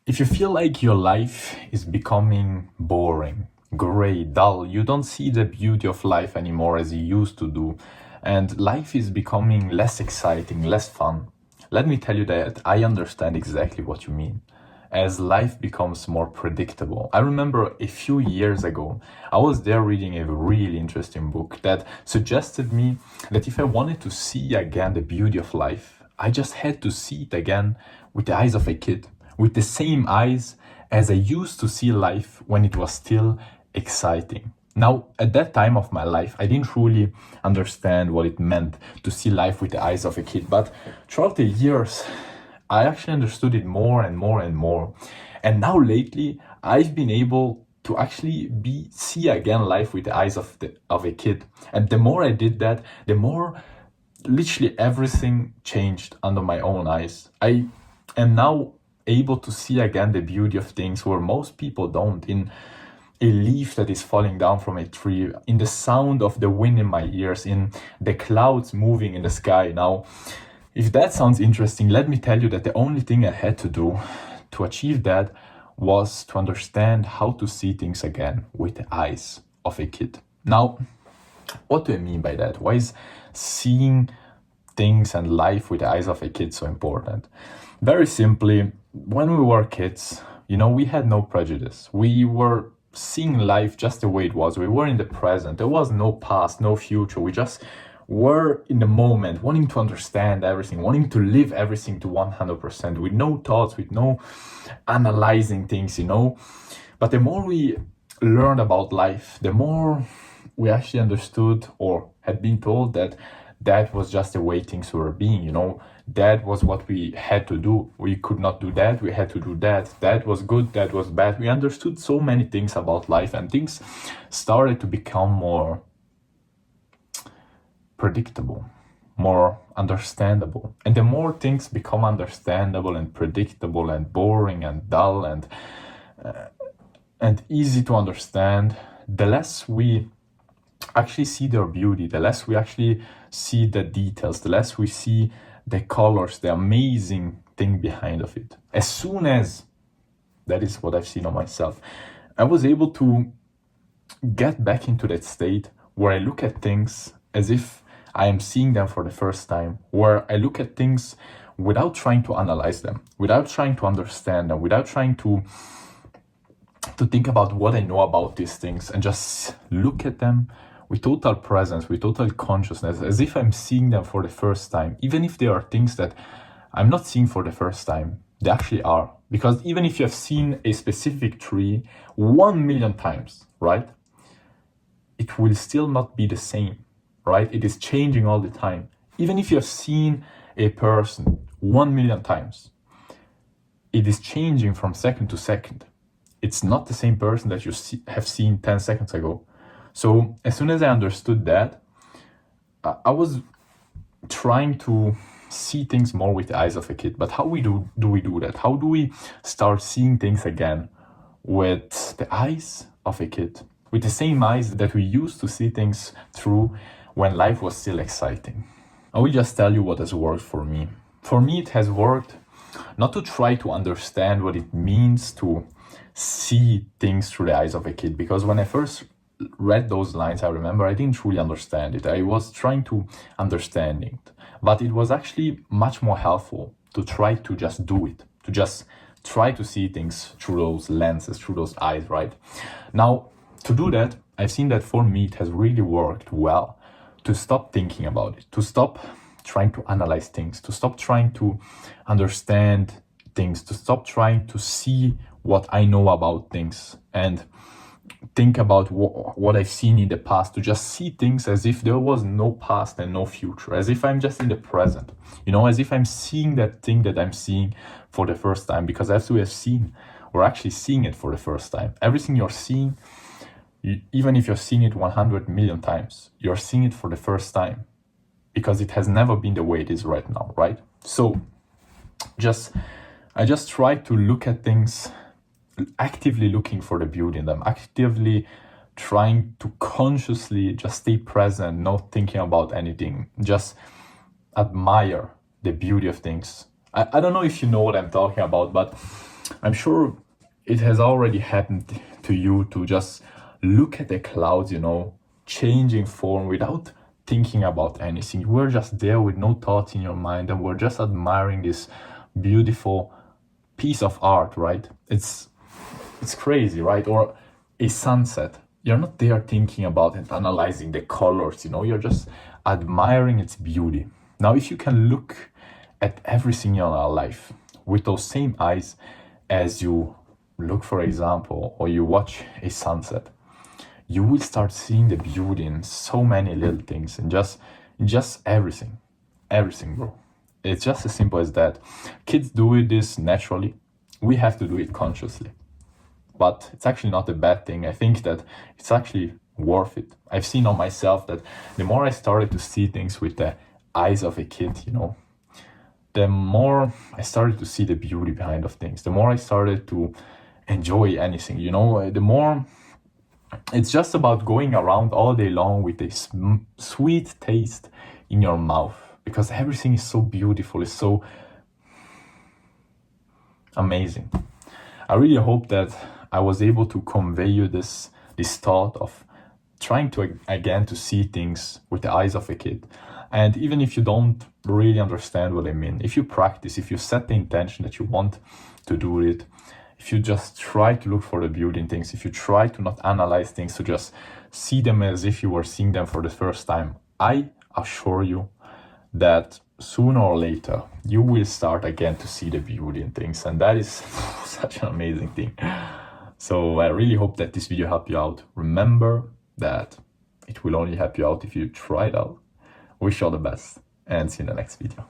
If you feel like your life is becoming boring, gray, dull, you don't see the beauty of life anymore as you used to do, and life is becoming less exciting, less fun, let me tell you that I understand exactly what you mean. As life becomes more predictable. I remember a few years ago, I was there reading a really interesting book that suggested me that if I wanted to see again the beauty of life, I just had to see it again with the eyes of a kid, with the same eyes as I used to see life when it was still exciting. Now, at that time of my life, I didn't truly understand what it meant to see life with the eyes of a kid, but throughout the years, I actually understood it more and more and more. And now lately, I've been able to actually see again life with the eyes of a kid. And the more I did that, the more literally everything changed under my own eyes. I am now able to see again the beauty of things where most people don't, in a leaf that is falling down from a tree, in the sound of the wind in my ears, in the clouds moving in the sky. Now, if that sounds interesting, let me tell you that the only thing I had to do to achieve that was to understand how to see things again with the eyes of a kid. Now, what do I mean by that? Why is seeing things and life with the eyes of a kid so important? Very simply, when we were kids, we had no prejudice. We were seeing life just the way it was. We were in the present. There was no past, no future. We just were in the moment, wanting to understand everything, wanting to live everything to 100%, with no thoughts, with no analyzing things, But the more we learned about life, the more we actually understood or had been told that that was just the way things were being, That was what we had to do. We could not do that. We had to do that. That was good. That was bad. We understood so many things about life, and things started to become more predictable, more understandable. And the more things become understandable and predictable and boring and dull and easy to understand, the less we actually see their beauty, the less we actually see the details, the less we see the colors, the amazing thing behind of it. As soon as, that is what I've seen on myself, I was able to get back into that state where I look at things as if I am seeing them for the first time, where I look at things without trying to analyze them, without trying to understand them, without trying to think about what I know about these things, and just look at them with total presence, with total consciousness, as if I'm seeing them for the first time. Even if there are things that I'm not seeing for the first time, they actually are. Because even if you have seen a specific tree 1 million times, right? It will still not be the same, right? It is changing all the time. Even if you have seen a person 1 million times, it is changing from second to second. It's not the same person that you have seen 10 seconds ago. So as soon as I understood that, I was trying to see things more with the eyes of a kid. But how do we do that? How do we start seeing things again with the eyes of a kid? With the same eyes that we used to see things through when life was still exciting. I will just tell you what has worked for me. For me, it has worked not to try to understand what it means to see things through the eyes of a kid, because when I first read those lines, I remember I didn't truly understand it. I was trying to understand it, but it was actually much more helpful to try to just do it, to just try to see things through those lenses, through those eyes, right? Now, to do that, I've seen that for me, it has really worked well to stop thinking about it, to stop trying to analyze things, to stop trying to understand things, to stop trying to see what I know about things and think about what I've seen in the past, to just see things as if there was no past and no future, as if I'm just in the present, as if I'm seeing that thing that I'm seeing for the first time, because as we have seen, we're actually seeing it for the first time. Everything you're seeing, even if you're seeing it 100 million times, you're seeing it for the first time because it has never been the way it is right now, right? So I just try to look at things, actively looking for the beauty in them, actively trying to consciously just stay present, not thinking about anything, just admire the beauty of things. I don't know if you know what I'm talking about, but I'm sure it has already happened to you to just look at the clouds, you know, changing form without thinking about anything. You were just there with no thoughts in your mind, and we're just admiring this beautiful piece of art, right? It's crazy, right? Or a sunset. You're not there thinking about it, analyzing the colors, you know, you're just admiring its beauty. Now, if you can look at everything in our life with those same eyes as you look, for example, or you watch a sunset, you will start seeing the beauty in so many little things, and just everything, bro. It's just as simple as that. Kids do this naturally. We have to do it consciously. But it's actually not a bad thing. I think that it's actually worth it. I've seen on myself that the more I started to see things with the eyes of a kid, you know, the more I started to see the beauty behind of things, the more I started to enjoy anything, you know, the more it's just about going around all day long with a sweet taste in your mouth, because everything is so beautiful, it's so amazing. I really hope that I was able to convey you this thought of trying to again to see things with the eyes of a kid. And even if you don't really understand what I mean, if you practice, if you set the intention that you want to do it, if you just try to look for the beauty in things, if you try to not analyze things, to just see them as if you were seeing them for the first time, I assure you that sooner or later you will start again to see the beauty in things, and that is such an amazing thing. So I really hope that this video helped you out. Remember that it will only help you out if you try it out. Wish you all the best, and see you in the next video.